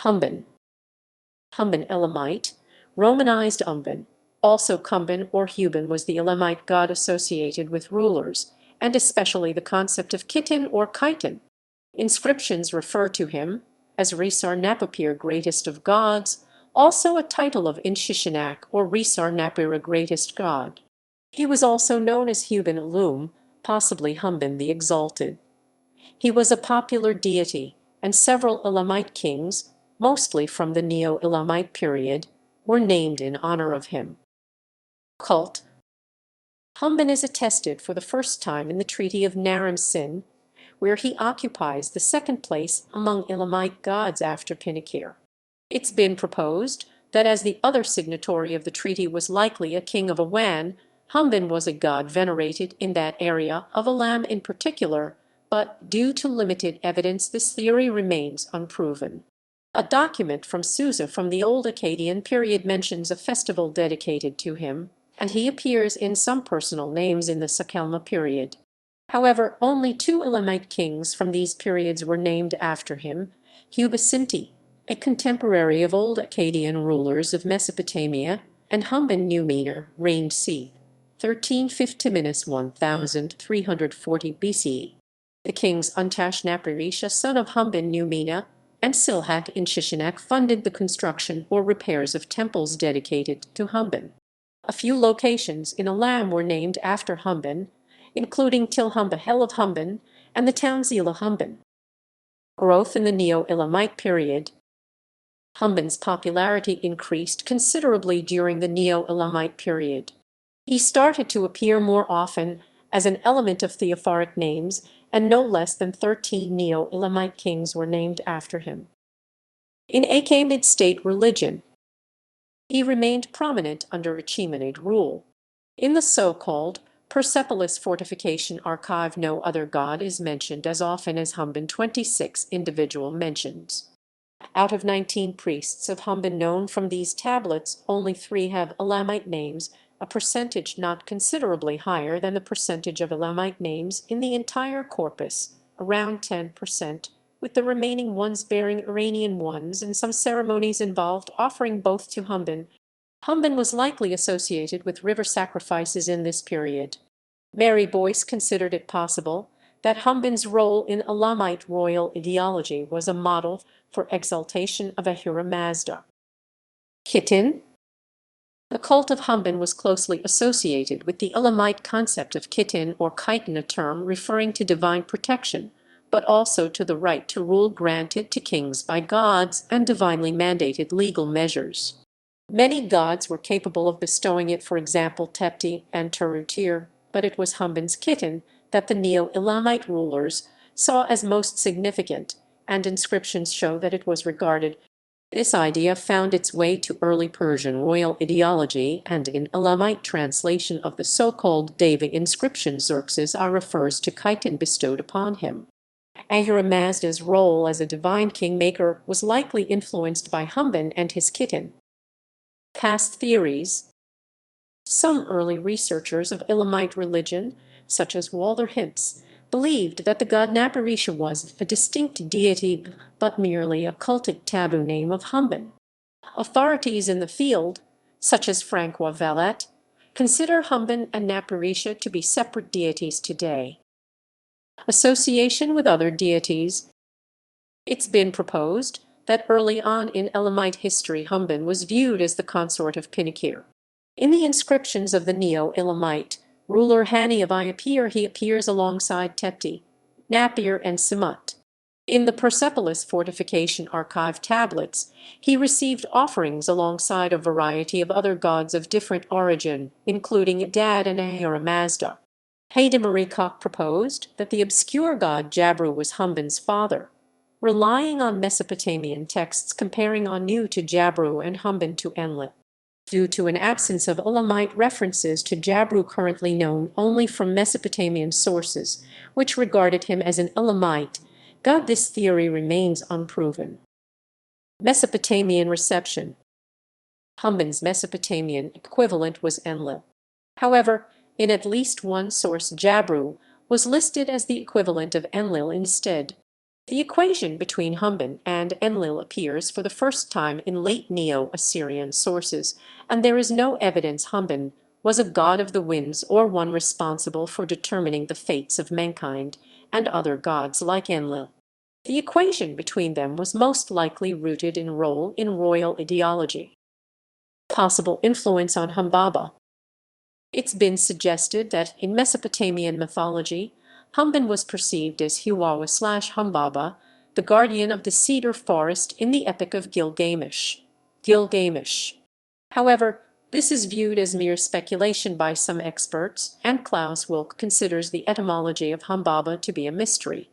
Humban. Humban Elamite, romanized Umban, also Khumban or Huban, was the Elamite god associated with rulers, and especially the concept of Kittin or kiten. Inscriptions refer to him as rišar napappir, greatest of gods, also a title of Inshushinak or rišar napirra, greatest god. He was also known as Huban elume, possibly Humban the exalted. He was a popular deity, and several Elamite kings, mostly from the Neo-Elamite period, were named in honor of him. Cult. Humban is attested for the first time in the Treaty of Naram-Sin, where he occupies the second place among Elamite gods after 𒀭💮💍. It's been proposed that as the other signatory of the treaty was likely a king of Awan, Humban was a god venerated in that area of Elam in particular, but due to limited evidence this theory remains unproven. A document from Susa from the Old Akkadian period mentions a festival dedicated to him, and he appears in some personal names in the 𝀭🀭💮 period. However, only two Elamite kings from these periods were named after him: 🀭💮💍, a contemporary of Old Akkadian rulers of Mesopotamia, and Humban Numener, reigned c. 1350–1340 BCE. The kings 🀭💮💍, son of Humban Numener, and Silhak Inshushinak funded the construction or repairs of temples dedicated to Humban. A few locations in Elam were named after Humban, including Humba of Humban and the town Zila Humban. Growth in the Neo-Elamite period. Humban's popularity increased considerably during the Neo-Elamite period. He started to appear more often as an element of theophoric names, and no less than 13 Neo-Elamite kings were named after him. In Acheamenid state religion, he remained prominent under Acheamenid rule. In the so-called Persepolis fortification archive, no other god is mentioned as often as Humban, 26 individual mentions. Out of 19 priests of Humban known from these tablets, only 3 have Elamite names, a percentage not considerably higher than the percentage of Elamite names in the entire corpus, around 10%, with the remaining ones bearing Iranian ones, and some ceremonies involved offering both to Humban. Humban was likely associated with river sacrifices in this period. Mary Boyce considered it possible that Humban's role in Elamite royal ideology was a model for exaltation of Ahura Mazda. Kittin. The cult of Humban was closely associated with the Elamite concept of Kittin or kiten, a term referring to divine protection, but also to the right to rule granted to kings by gods and divinely mandated legal measures. Many gods were capable of bestowing it, for example Tepti and Turutir, but it was Humban's Kittin that the Neo-Elamite rulers saw as most significant, and inscriptions show that it was regarded. This idea found its way to early Persian royal ideology, and in Elamite translation of the so-called David inscription 🀭💮💍 refers to kiten bestowed upon him. Ahura Mazda's role as a divine kingmaker was likely influenced by Humban and his Kittin. Caste theories. Some early researchers of Elamite religion, such as Walter Hintz, believed that the god napirra was a distinct deity, but merely a cultic taboo name of Humban. Authorities in the field, such as François Vallet, consider Humban and napirra to be separate deities today. Association with other deities. It's been proposed that early on in Elamite history Humban was viewed as the consort of 𝀭💮💍. In the inscriptions of the Neo-Elamite ruler Hani of 🀭💮💍 he appears alongside Tepti, Napir, and Simut. In the Persepolis fortification archive tablets, he received offerings alongside a variety of other gods of different origin, including Adad and Ahura Mazda. 𝀭🀭💮💍 proposed that the obscure god 🀭💮 was Humban's father, relying on Mesopotamian texts comparing Anu to 🀭💮 and Humban to Enlil. Due to an absence of Elamite references to 🀭💮 currently known only from Mesopotamian sources, which regarded him as an Elamite god, this theory remains unproven. Mesopotamian reception. Humban's Mesopotamian equivalent was Enlil. However, in at least one source 🀭💮 was listed as the equivalent of Enlil instead. The equation between Humban and Enlil appears for the first time in late Neo-Assyrian sources, and there is no evidence Humban was a god of the winds or one responsible for determining the fates of mankind and other gods like Enlil. The equation between them was most likely rooted in role in royal ideology. Possible influence on Humbaba. It's been suggested that in Mesopotamian mythology, Humban was perceived as 🀭💨 the guardian of the cedar forest in the Epic of Gilgamesh. Gilgamesh. However, this is viewed as mere speculation by some experts, and Klaus Wilk considers the etymology of Humbaba to be a mystery.